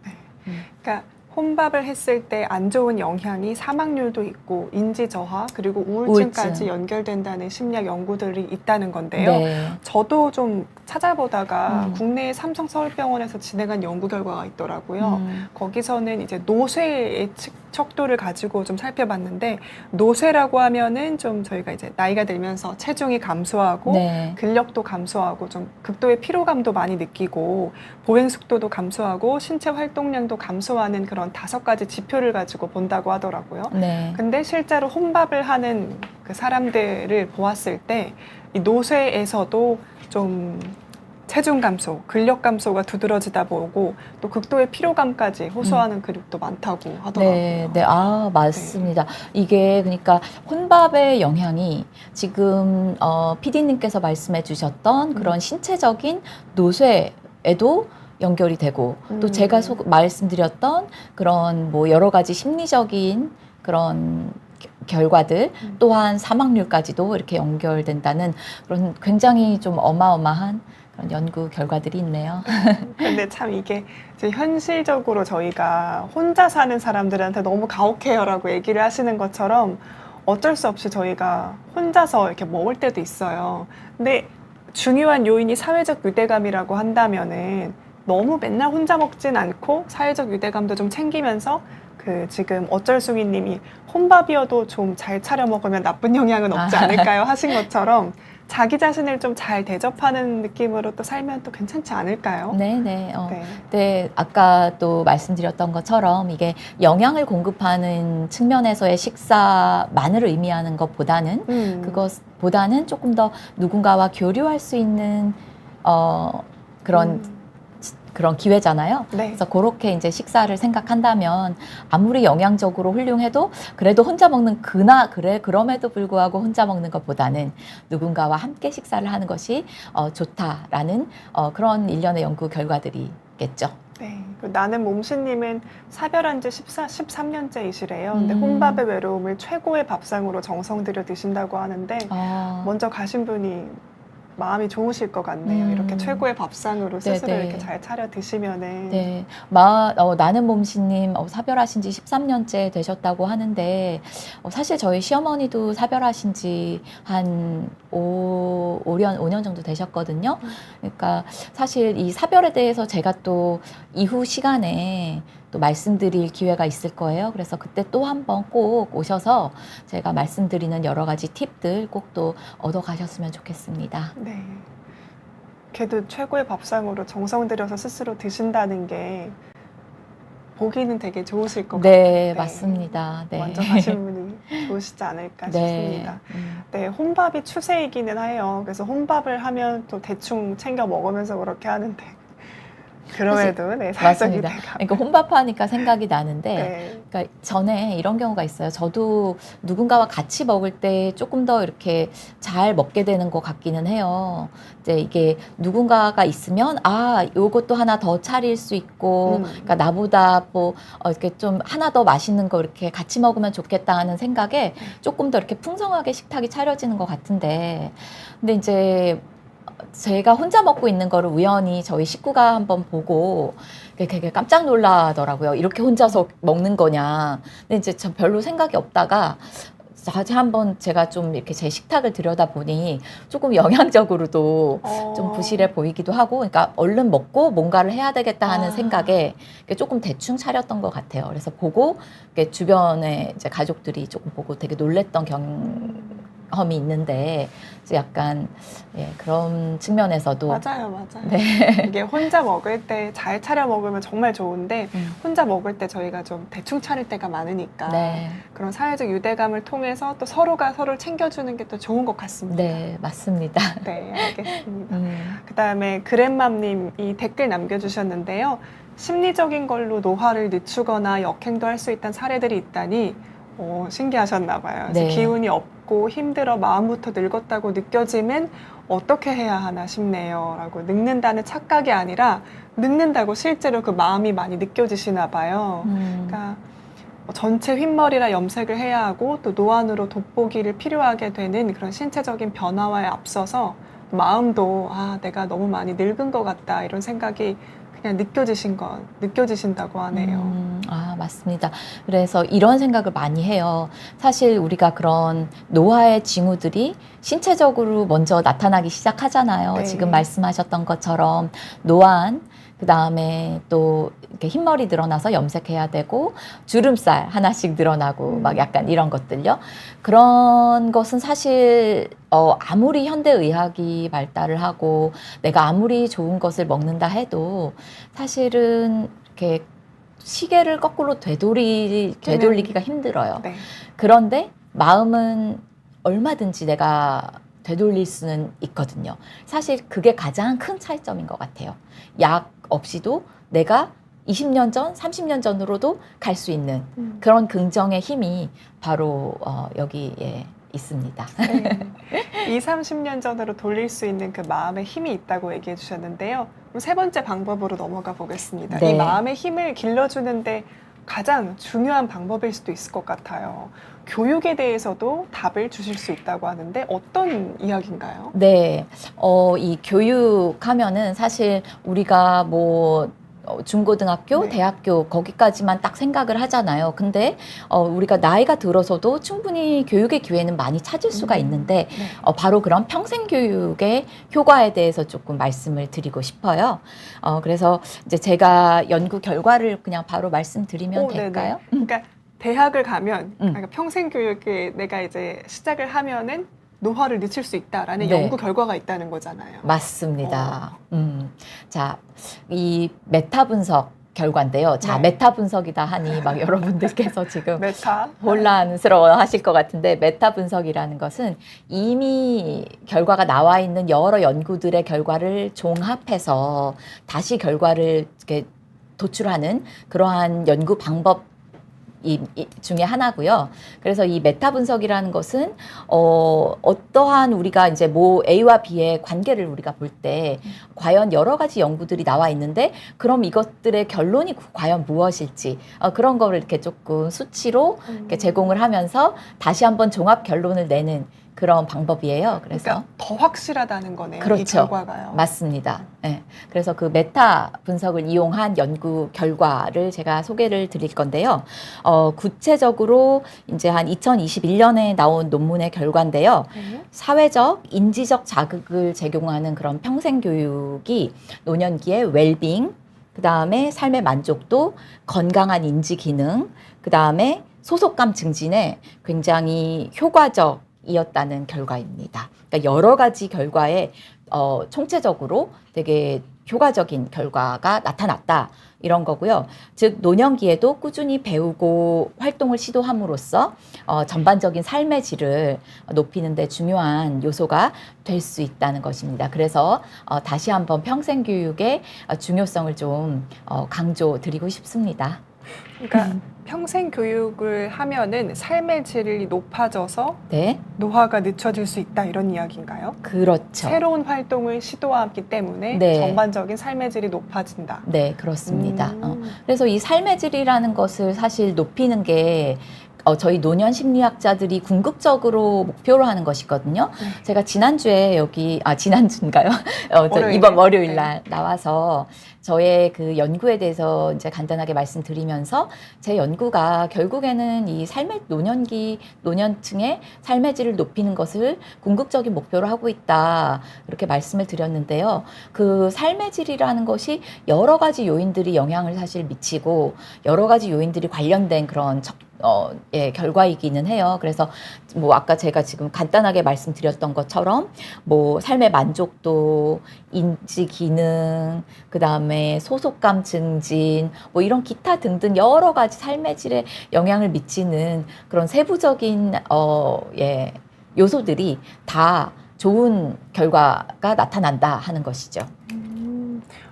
그러니까 혼밥을 했을 때 안 좋은 영향이 사망률도 있고 인지 저하 그리고 우울증까지 우울증. 연결된다는 심리학 연구들이 있다는 건데요. 네. 저도 좀 찾아보다가 국내 삼성 서울병원에서 진행한 연구 결과가 있더라고요. 거기서는 이제 노쇠의 척도를 가지고 좀 살펴봤는데 노쇠라고 하면은 좀 저희가 이제 나이가 들면서 체중이 감소하고 네. 근력도 감소하고 좀 극도의 피로감도 많이 느끼고 보행 속도도 감소하고 신체 활동량도 감소하는 그런 5가지 지표를 가지고 본다고 하더라고요. 네. 근데 실제로 혼밥을 하는 그 사람들을 보았을 때 이 노쇠에서도 좀 체중 감소, 근력 감소가 두드러지다 보고 또 극도의 피로감까지 호소하는 그룹도 많다고 하더라고요. 네, 네, 맞습니다. 이게 그러니까 혼밥의 영향이 지금 PD님께서 말씀해 주셨던 그런 신체적인 노쇠에도 연결이 되고 또 제가 말씀드렸던 그런 뭐 여러 가지 심리적인 그런 결과들 또한 사망률까지도 이렇게 연결된다는 그런 굉장히 좀 어마어마한 그런 연구 결과들이 있네요. 근데 참 이게 이제 현실적으로 저희가 혼자 사는 사람들한테 너무 가혹해요라고 얘기를 하시는 것처럼 어쩔 수 없이 저희가 혼자서 이렇게 먹을 때도 있어요. 근데 중요한 요인이 사회적 유대감이라고 한다면은 너무 맨날 혼자 먹진 않고 사회적 유대감도 좀 챙기면서 지금 어쩔숭이 님이 혼밥이어도 좀 잘 차려 먹으면 나쁜 영향은 없지 않을까요? 하신 것처럼 자기 자신을 좀 잘 대접하는 느낌으로 또 살면 또 괜찮지 않을까요? 네네. 네, 아까 또 말씀드렸던 것처럼 이게 영양을 공급하는 측면에서의 식사만을 의미하는 것보다는 그것보다는 조금 더 누군가와 교류할 수 있는 그런 기회잖아요. 네. 그래서 그렇게 이제 식사를 생각한다면 아무리 영양적으로 훌륭해도 그래도 혼자 먹는 그럼에도 불구하고 혼자 먹는 것보다는 누군가와 함께 식사를 하는 것이 좋다라는 그런 일련의 연구 결과들이 있겠죠. 네. 나는 몸씨님은 사별한 지 13년째이시래요. 근데 혼밥의 외로움을 최고의 밥상으로 정성 들여 드신다고 하는데 먼저 가신 분이 마음이 좋으실 것 같네요. 이렇게 최고의 밥상으로 스스로 이렇게 잘 차려 드시면은. 네. 나는 몸씨님 사별하신 지 13년째 되셨다고 하는데 사실 저희 시어머니도 사별하신 지 한 5년 정도 되셨거든요. 그러니까 사실 이 사별에 대해서 제가 또 이후 시간에 또 말씀드릴 기회가 있을 거예요. 그래서 그때 또 한번 꼭 오셔서 제가 말씀드리는 여러 가지 팁들 꼭 또 얻어 가셨으면 좋겠습니다. 네. 그래도 최고의 밥상으로 정성 들여서 스스로 드신다는 게 보기는 되게 좋으실 것 같아요. 네, 맞습니다. 네. 먼저 가신 분이 좋으시지 않을까 싶습니다. 네, 혼밥이 추세이기는 해요. 그래서 혼밥을 하면 또 대충 챙겨 먹으면서 그렇게 하는데 그럼에도 네, 살짝 맞습니다. 유대감. 그러니까 혼밥하니까 생각이 나는데 네. 그러니까 전에 이런 경우가 있어요. 저도 누군가와 같이 먹을 때 조금 더 이렇게 잘 먹게 되는 것 같기는 해요. 이제 이게 누군가가 있으면 요것도 하나 더 차릴 수 있고, 그러니까 나보다 뭐 이렇게 좀 하나 더 맛있는 거 이렇게 같이 먹으면 좋겠다 하는 생각에 조금 더 이렇게 풍성하게 식탁이 차려지는 것 같은데, 근데 이제 제가 혼자 먹고 있는 거를 우연히 저희 식구가 한번 보고 되게 깜짝 놀라더라고요. 이렇게 혼자서 먹는 거냐. 근데 이제 저 별로 생각이 없다가 다시 한번 제가 좀 이렇게 제 식탁을 들여다보니 조금 영양적으로도 좀 부실해 보이기도 하고, 그러니까 얼른 먹고 뭔가를 해야 되겠다 하는 생각에 조금 대충 차렸던 것 같아요. 그래서 보고 주변에 이제 가족들이 조금 보고 되게 놀랬던 경험이 있는데, 이제 약간 그런 측면에서도 맞아요. 네. 이게 혼자 먹을 때 잘 차려 먹으면 정말 좋은데 혼자 먹을 때 저희가 좀 대충 차릴 때가 많으니까 네. 그런 사회적 유대감을 통해서 또 서로가 서로를 챙겨주는 게 또 좋은 것 같습니다. 네, 맞습니다. 네, 알겠습니다. 그다음에 그랜맘님이 댓글 남겨주셨는데요. 심리적인 걸로 노화를 늦추거나 역행도 할 수 있다는 사례들이 있다니 신기하셨나 봐요. 그래서 네. 기운이 없고 힘들어 마음부터 늙었다고 느껴지면 어떻게 해야 하나 싶네요. 라고 늙는다는 착각이 아니라 늙는다고 실제로 그 마음이 많이 느껴지시나 봐요. 그러니까 전체 흰머리라 염색을 해야 하고 또 노안으로 돋보기를 필요하게 되는 그런 신체적인 변화와에 앞서서 마음도 내가 너무 많이 늙은 것 같다 이런 생각이 그냥 느껴지신다고 하네요. 맞습니다. 그래서 이런 생각을 많이 해요. 사실 우리가 그런 노화의 징후들이 신체적으로 먼저 나타나기 시작하잖아요. 네. 지금 말씀하셨던 것처럼 노안, 그 다음에 또 이렇게 흰머리 늘어나서 염색해야 되고 주름살 하나씩 늘어나고 막 약간 이런 것들요. 그런 것은 사실 아무리 현대의학이 발달을 하고 내가 아무리 좋은 것을 먹는다 해도 사실은 이렇게 시계를 거꾸로 되돌리기가 힘들어요. 네. 그런데 마음은 얼마든지 내가 되돌릴 수는 있거든요. 사실 그게 가장 큰 차이점인 것 같아요. 약 없이도 내가 20년 전, 30년 전으로도 갈 수 있는 그런 긍정의 힘이 바로 여기에 있습니다. 네. 20, 30년 전으로 돌릴 수 있는 그 마음의 힘이 있다고 얘기해 주셨는데요. 그럼 세 번째 방법으로 넘어가 보겠습니다. 네. 이 마음의 힘을 길러주는데 가장 중요한 방법일 수도 있을 것 같아요. 교육에 대해서도 답을 주실 수 있다고 하는데 어떤 이야기인가요? 네, 이 교육하면은 사실 우리가 뭐 중고등학교, 네. 대학교 거기까지만 딱 생각을 하잖아요. 근데 우리가 나이가 들어서도 충분히 교육의 기회는 많이 찾을 수가 있는데 네. 바로 그런 평생 교육의 효과에 대해서 조금 말씀을 드리고 싶어요. 그래서 이제 제가 연구 결과를 그냥 바로 말씀드리면 될까요? 그러니까 대학을 가면 그러니까 평생 교육에 내가 이제 시작을 하면은 노화를 늦출 수 있다라는 네. 연구 결과가 있다는 거잖아요. 맞습니다. 자, 이 메타 분석 결과인데요. 자, 네. 메타 분석이다 하니 막 여러분들께서 지금 메타. 혼란스러워 하실 것 같은데, 메타 분석이라는 것은 이미 결과가 나와 있는 여러 연구들의 결과를 종합해서 다시 결과를 이렇게 도출하는 그러한 연구 방법 중에 하나고요. 그래서 이 메타 분석이라는 것은 어떠한 우리가 이제 뭐 A와 B의 관계를 우리가 볼 때 과연 여러 가지 연구들이 나와 있는데 그럼 이것들의 결론이 과연 무엇일지 그런 거를 이렇게 조금 수치로 이렇게 제공을 하면서 다시 한번 종합 결론을 내는 그런 방법이에요. 그래서 그러니까 더 확실하다는 거네요. 그렇죠. 이 결과가요. 맞습니다. 네. 그래서 그 메타 분석을 이용한 연구 결과를 제가 소개를 드릴 건데요. 구체적으로 이제 한 2021년에 나온 논문의 결과인데요. 네. 사회적, 인지적 자극을 제공하는 그런 평생 교육이 노년기의 웰빙, 그 다음에 삶의 만족도, 건강한 인지 기능, 그 다음에 소속감 증진에 굉장히 효과적이었다는 결과입니다. 그러니까 여러 가지 결과에 총체적으로 되게 효과적인 결과가 나타났다. 이런 거고요. 즉 노년기에도 꾸준히 배우고 활동을 시도함으로써 전반적인 삶의 질을 높이는 데 중요한 요소가 될 수 있다는 것입니다. 그래서 다시 한번 평생교육의 중요성을 좀 강조드리고 싶습니다. 그러니까 평생 교육을 하면은 삶의 질이 높아져서 네, 노화가 늦춰질 수 있다 이런 이야기인가요? 그렇죠. 새로운 활동을 시도하기 때문에 네. 전반적인 삶의 질이 높아진다. 네, 그렇습니다. 음. 그래서 이 삶의 질이라는 것을 사실 높이는 게 저희 노년 심리학자들이 궁극적으로 목표로 하는 것이거든요. 네. 제가 지난주에 지난주인가요? 월요일에? 이번 월요일 네. 날 나와서 저의 그 연구에 대해서 이제 간단하게 말씀드리면서 제 연구가 결국에는 이 삶의 노년층의 삶의 질을 높이는 것을 궁극적인 목표로 하고 있다. 이렇게 말씀을 드렸는데요. 그 삶의 질이라는 것이 여러 가지 요인들이 영향을 사실 미치고 여러 가지 요인들이 관련된 그런 결과이기는 해요. 그래서 뭐 아까 제가 지금 간단하게 말씀드렸던 것처럼 뭐 삶의 만족도, 인지 기능, 그 다음에 소속감 증진, 뭐 이런 기타 등등 여러 가지 삶의 질에 영향을 미치는 그런 세부적인 요소들이 다 좋은 결과가 나타난다 하는 것이죠.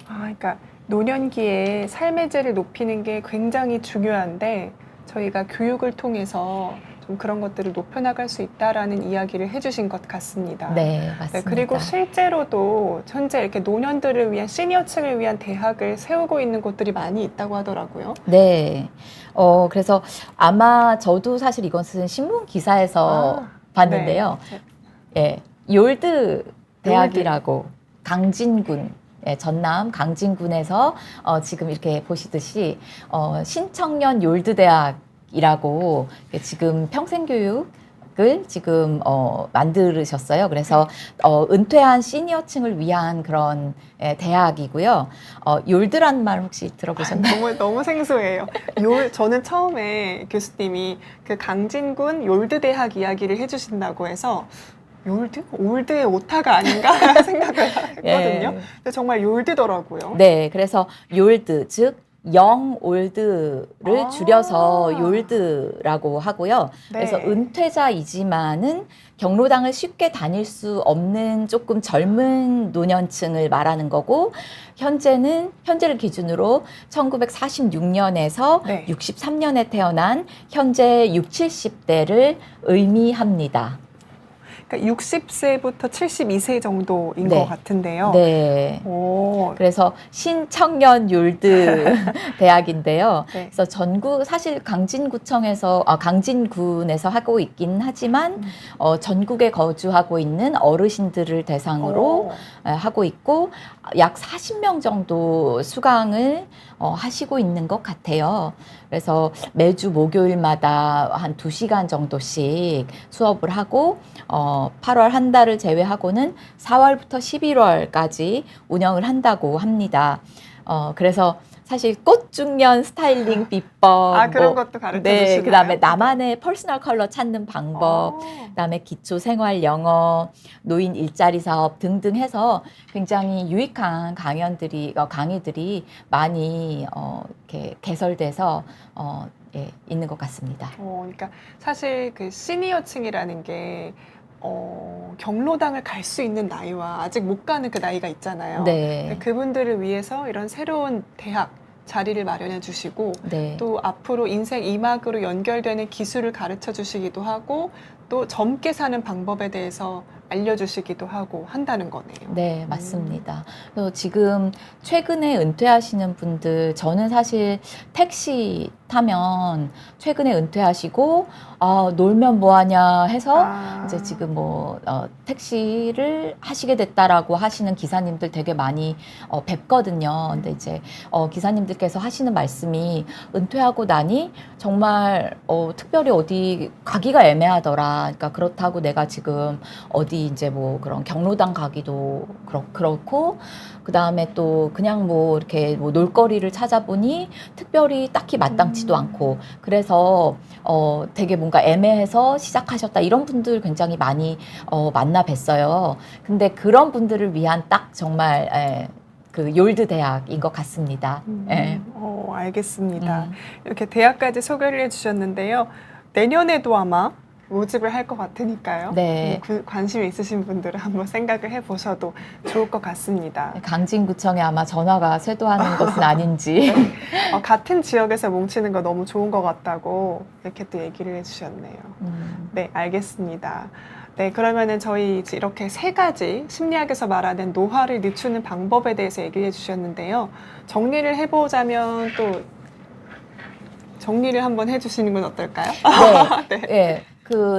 그러니까 노년기에 삶의 질을 높이는 게 굉장히 중요한데 저희가 교육을 통해서 좀 그런 것들을 높여나갈 수 있다라는 이야기를 해주신 것 같습니다. 네, 맞습니다. 네, 그리고 실제로도 현재 이렇게 노년들을 위한 시니어층을 위한 대학을 세우고 있는 곳들이 많이 있다고 하더라고요. 네. 그래서 아마 저도 사실 이것은 신문 기사에서 봤는데요. 네. 예, 욜드 대학이라고 강진군, 전남 강진군에서 지금 이렇게 보시듯이 신청년 욜드 대학이라고 지금 평생교육을 지금 만드셨어요. 그래서 은퇴한 시니어층을 위한 그런 대학이고요. 욜드라는 말 혹시 들어보셨나요? 너무 생소해요. 저는 처음에 교수님이 그 강진군 욜드 대학 이야기를 해주신다고 해서 욜드? 올드의 오타가 아닌가 생각을 했거든요. 예. 근데 정말 욜드더라고요. 네, 그래서 욜드, 즉 영 올드를 줄여서 욜드라고 하고요. 네. 그래서 은퇴자이지만은 경로당을 쉽게 다닐 수 없는 조금 젊은 노년층을 말하는 거고, 현재를 기준으로 1946년에서 네. 63년에 태어난 현재 60, 70대를 의미합니다. 그러니까 60세부터 72세 정도인 네. 것 같은데요. 네. 오. 그래서 신청년 욜드 대학인데요. 네. 그래서 사실 강진군에서 하고 있긴 하지만 전국에 거주하고 있는 어르신들을 대상으로 하고 있고 약 40명 정도 수강을 하시고 있는 것 같아요. 그래서 매주 목요일마다 한 2시간 정도씩 수업을 하고 8월 한 달을 제외하고는 4월부터 11월까지 운영을 한다고 합니다. 그래서 사실 꽃중년 스타일링 비법, 그런 것도 가르쳐 네, 주시나요? 그다음에 나만의 퍼스널 컬러 찾는 방법, 그다음에 기초 생활 영어, 노인 일자리 사업 등등 해서 굉장히 유익한 강의들이 많이 이렇게 개설돼서 있는 것 같습니다. 그러니까 사실 그 시니어층이라는 게 경로당을 갈 수 있는 나이와 아직 못 가는 그 나이가 있잖아요. 네. 그분들을 위해서 이런 새로운 대학 자리를 마련해 주시고 네. 또 앞으로 인생 2막으로 연결되는 기술을 가르쳐 주시기도 하고 또 젊게 사는 방법에 대해서 알려주시기도 하고 한다는 거네요. 네, 맞습니다. 그래서 지금 최근에 은퇴하시는 분들, 저는 사실 택시 그렇다면 최근에 은퇴하시고 놀면 뭐하냐 해서 아. 이제 지금 택시를 하시게 됐다라고 하시는 기사님들 되게 많이 뵙거든요. 근데 이제 기사님들께서 하시는 말씀이 은퇴하고 나니 정말 특별히 어디 가기가 애매하더라. 그러니까 그렇다고 내가 지금 어디 이제 뭐 그런 경로당 가기도 그렇고 그 다음에 또 그냥 뭐 이렇게 뭐 놀거리를 찾아보니 특별히 딱히 마땅치도 않고 그래서 되게 뭔가 애매해서 시작하셨다 이런 분들 굉장히 많이 만나 뵀어요. 근데 그런 분들을 위한 딱 정말 그 욜드 대학인 것 같습니다. 예. 알겠습니다. 이렇게 대학까지 소개를 해주셨는데요. 내년에도 아마 모집을 할 것 같으니까요. 네. 관심이 있으신 분들은 한번 생각을 해보셔도 좋을 것 같습니다. 강진구청에 아마 전화가 쇄도하는 것은 아닌지. 같은 지역에서 뭉치는 거 너무 좋은 것 같다고 이렇게 또 얘기를 해주셨네요. 네, 알겠습니다. 네, 그러면은 저희 이렇게 세 가지 심리학에서 말하는 노화를 늦추는 방법에 대해서 얘기를 해주셨는데요. 정리를 해보자면 또 정리를 한번 해주시는 건 어떨까요? 네. 네.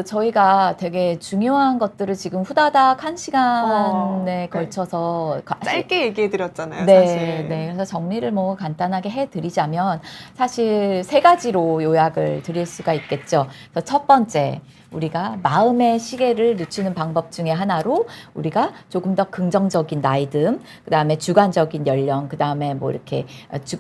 저희가 되게 중요한 것들을 지금 후다닥 1시간에 네. 걸쳐서 짧게 얘기해드렸잖아요, 네, 사실. 네. 그래서 정리를 뭐 간단하게 해드리자면 사실 세 가지로 요약을 드릴 수가 있겠죠. 그래서 첫 번째, 우리가 마음의 시계를 늦추는 방법 중에 하나로 우리가 조금 더 긍정적인 나이듦, 그 다음에 주관적인 연령, 그 다음에 뭐 이렇게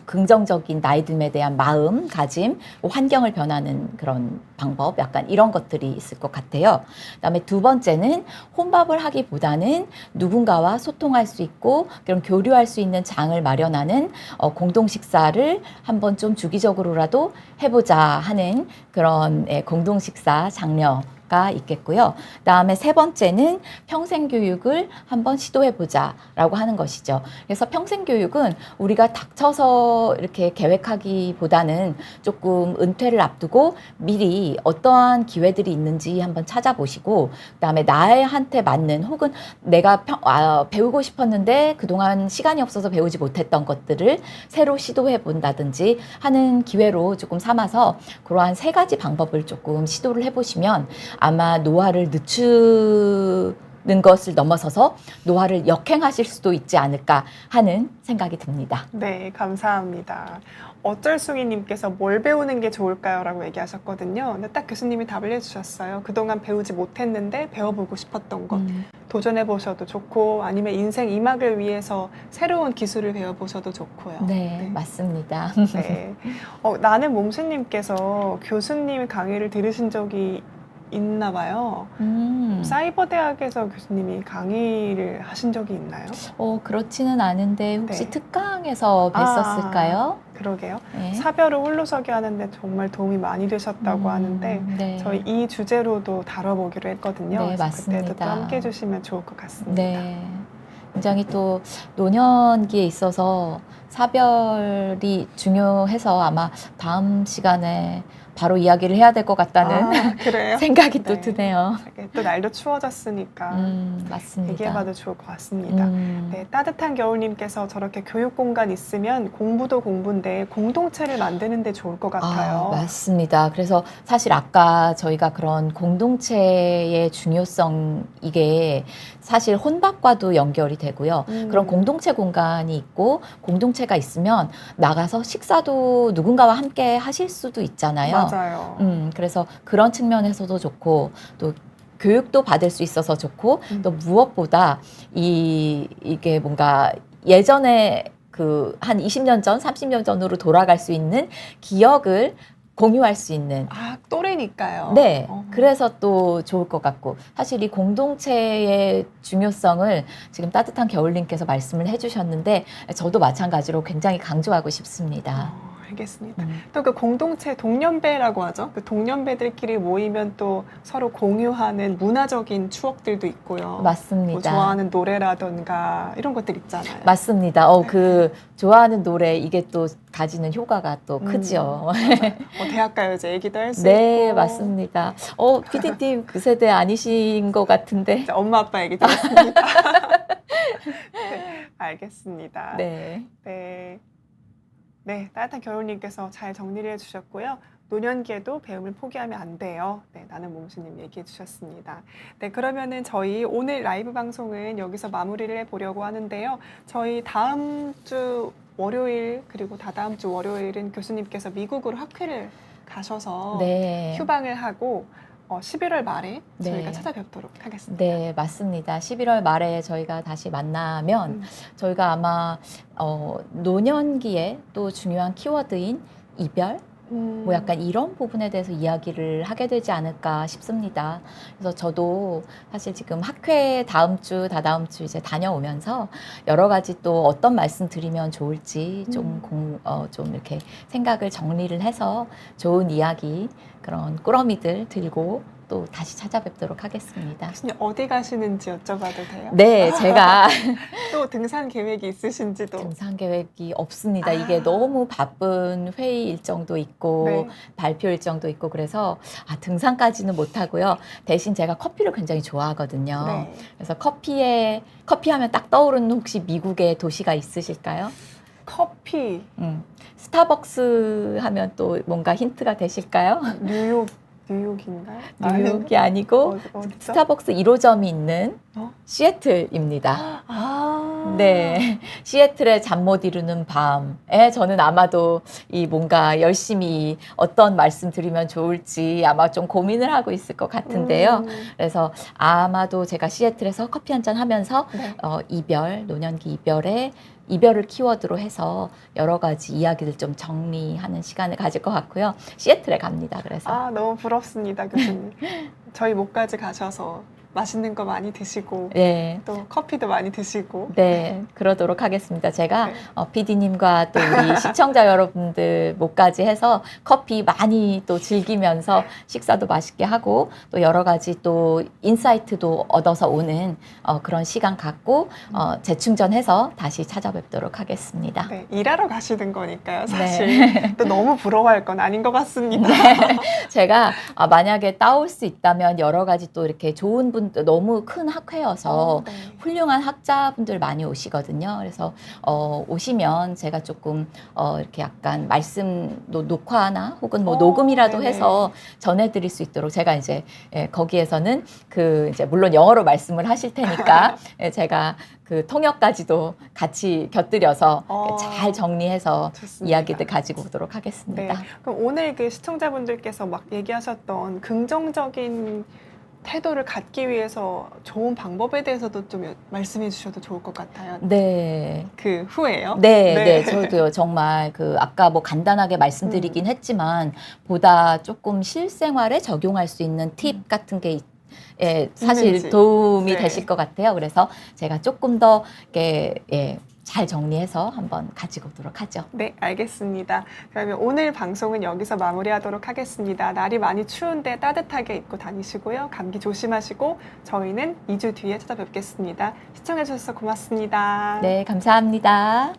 긍정적인 나이듦에 대한 마음가짐, 환경을 변하는 그런 방법, 약간 이런 것들이 있을 것 같아요. 그 다음에 두 번째는 혼밥을 하기보다는 누군가와 소통할 수 있고 그런 교류할 수 있는 장을 마련하는 공동 식사를 한번 좀 주기적으로라도 해보자 하는 그런 공동 식사 장려 가 있겠고요. 그다음에 세 번째는 평생교육을 한번 시도해보자라고 하는 것이죠. 그래서 평생교육은 우리가 닥쳐서 이렇게 계획하기보다는 조금 은퇴를 앞두고 미리 어떠한 기회들이 있는지 한번 찾아보시고 그다음에 나한테 맞는 혹은 내가 배우고 싶었는데 그동안 시간이 없어서 배우지 못했던 것들을 새로 시도해본다든지 하는 기회로 조금 삼아서 그러한 세 가지 방법을 조금 시도를 해보시면 아마 노화를 늦추는 것을 넘어서서 노화를 역행하실 수도 있지 않을까 하는 생각이 듭니다. 네, 감사합니다. 어쩔숭이님께서 뭘 배우는 게 좋을까요? 라고 얘기하셨거든요. 근데 딱 교수님이 답을 해주셨어요. 그동안 배우지 못했는데 배워보고 싶었던 것 도전해보셔도 좋고 아니면 인생 2막을 위해서 새로운 기술을 배워보셔도 좋고요. 네, 맞습니다. 네. 나는 몸수님께서 교수님 강의를 들으신 적이 있나 봐요. 사이버대학에서 교수님이 강의를 하신 적이 있나요? 그렇지는 않은데 혹시 네. 특강에서 뵀었을까요? 그러게요. 네. 사별을 홀로서기 하는데 정말 도움이 많이 되셨다고 하는데 네. 저희 이 주제로도 다뤄보기로 했거든요. 네, 그래서 맞습니다. 그때도 또 함께 해주시면 좋을 것 같습니다. 네. 굉장히 또 노년기에 있어서 사별이 중요해서 아마 다음 시간에 바로 이야기를 해야 될 것 같다는 그래요? 생각이 또 네. 드네요. 또 날도 추워졌으니까 맞습니다. 얘기해봐도 좋을 것 같습니다. 네, 따뜻한 겨울님께서 저렇게 교육 공간 있으면 공부도 공부인데 공동체를 만드는 데 좋을 것 같아요. 맞습니다. 그래서 사실 아까 저희가 그런 공동체의 중요성 이게 사실 혼밥과도 연결이 되고요. 그런 공동체 공간이 있고 공동체가 있으면 나가서 식사도 누군가와 함께 하실 수도 있잖아요. 맞아요. 그래서 그런 측면에서도 좋고 또 교육도 받을 수 있어서 좋고 또 무엇보다 이게 뭔가 예전에 그 한 20년 전, 30년 전으로 돌아갈 수 있는 기억을 공유할 수 있는 또래니까요. 네, 그래서 또 좋을 것 같고 사실 이 공동체의 중요성을 지금 따뜻한 겨울님께서 말씀을 해주셨는데 저도 마찬가지로 굉장히 강조하고 싶습니다. 알겠습니다. 또 그 공동체 동년배라고 하죠. 그 동년배들끼리 모이면 또 서로 공유하는 문화적인 추억들도 있고요. 맞습니다. 뭐 좋아하는 노래라던가 이런 것들 있잖아요. 맞습니다. 그 좋아하는 노래 이게 또 가지는 효과가 또 크죠. 대학가요제 얘기도 할 수 네, 있고. 맞습니다. PD님 그 세대 아니신 것 같은데. 엄마 아빠 얘기 들었습니다. 네, 알겠습니다. 네. 네. 네, 따뜻한 겨울님께서 잘 정리를 해주셨고요. 노년기에도 배움을 포기하면 안 돼요. 네, 나는 몽수님 얘기해 주셨습니다. 네, 그러면은 저희 오늘 라이브 방송은 여기서 마무리를 해보려고 하는데요. 저희 다음 주 월요일 그리고 다다음 주 월요일은 교수님께서 미국으로 학회를 가셔서 네. 휴방을 하고 11월 말에 저희가 네. 찾아뵙도록 하겠습니다. 네, 맞습니다. 11월 말에 저희가 다시 만나면 음. 저희가 아마 노년기에 또 중요한 키워드인 이별, 뭐 약간 이런 부분에 대해서 이야기를 하게 되지 않을까 싶습니다. 그래서 저도 사실 지금 학회 다음 주, 다다음 주 이제 다녀오면서 여러 가지 또 어떤 말씀 드리면 좋을지 좀 이렇게 생각을 정리를 해서 좋은 이야기, 그런 꾸러미들 들고 또 다시 찾아뵙도록 하겠습니다. 교수님 어디 가시는지 여쭤봐도 돼요? 네, 제가 또 등산 계획이 있으신지도. 등산 계획이 없습니다. 아. 이게 너무 바쁜 회의 일정도 있고 네. 발표 일정도 있고 그래서 등산까지는 못 하고요. 대신 제가 커피를 굉장히 좋아하거든요. 네. 그래서 커피 하면 딱 떠오르는 혹시 미국의 도시가 있으실까요? 커피, 스타벅스 하면 또 뭔가 힌트가 되실까요? 뉴욕인가요? 뉴욕이 아니고 어디죠? 스타벅스 1호점이 있는 어? 시애틀입니다. 아. 네, 시애틀의 잠 못 이루는 밤에 저는 아마도 이 뭔가 열심히 어떤 말씀 드리면 좋을지 아마 좀 고민을 하고 있을 것 같은데요. 그래서 아마도 제가 시애틀에서 커피 한잔 하면서 네. 노년기 이별을 키워드로 해서 여러 가지 이야기를 좀 정리하는 시간을 가질 것 같고요. 시애틀에 갑니다. 그래서 아, 너무 부럽습니다, 교수님. 저희 목까지 가셔서 맛있는 거 많이 드시고 네. 또 커피도 많이 드시고. 네, 그러도록 하겠습니다. 제가 네. PD님과 또 우리 시청자 여러분들 목까지 해서 커피 많이 또 즐기면서 식사도 맛있게 하고 또 여러 가지 또 인사이트도 얻어서 오는 그런 시간 갖고 재충전해서 다시 찾아뵙도록 하겠습니다. 네, 일하러 가시는 거니까요, 사실. 네. 또 너무 부러워할 건 아닌 것 같습니다. 제가 만약에 따올 수 있다면 여러 가지 또 이렇게 좋은 분들 너무 큰 학회여서 네. 훌륭한 학자분들 많이 오시거든요. 그래서 오시면 제가 조금 이렇게 약간 말씀 녹화나 혹은 뭐 녹음이라도 네네. 해서 전해드릴 수 있도록 제가 이제 거기에서는 이제 물론 영어로 말씀을 하실 테니까 제가 그 통역까지도 같이 곁들여서 잘 정리해서 좋습니다. 이야기들 가지고 오도록 네. 하겠습니다. 그럼 오늘 그 시청자분들께서 막 얘기하셨던 긍정적인 태도를 갖기 위해서 좋은 방법에 대해서도 좀 말씀해 주셔도 좋을 것 같아요. 네. 그 후에요. 네, 저도요, 정말 아까 뭐 간단하게 말씀드리긴 했지만 보다 조금 실생활에 적용할 수 있는 팁 같은 게 사실 있는지. 도움이 네. 되실 것 같아요. 그래서 제가 조금 더 이렇게 잘 정리해서 한번 가지고 오도록 하죠. 네, 알겠습니다. 그러면 오늘 방송은 여기서 마무리하도록 하겠습니다. 날이 많이 추운데 따뜻하게 입고 다니시고요. 감기 조심하시고 저희는 2주 뒤에 찾아뵙겠습니다. 시청해 주셔서 고맙습니다. 네, 감사합니다.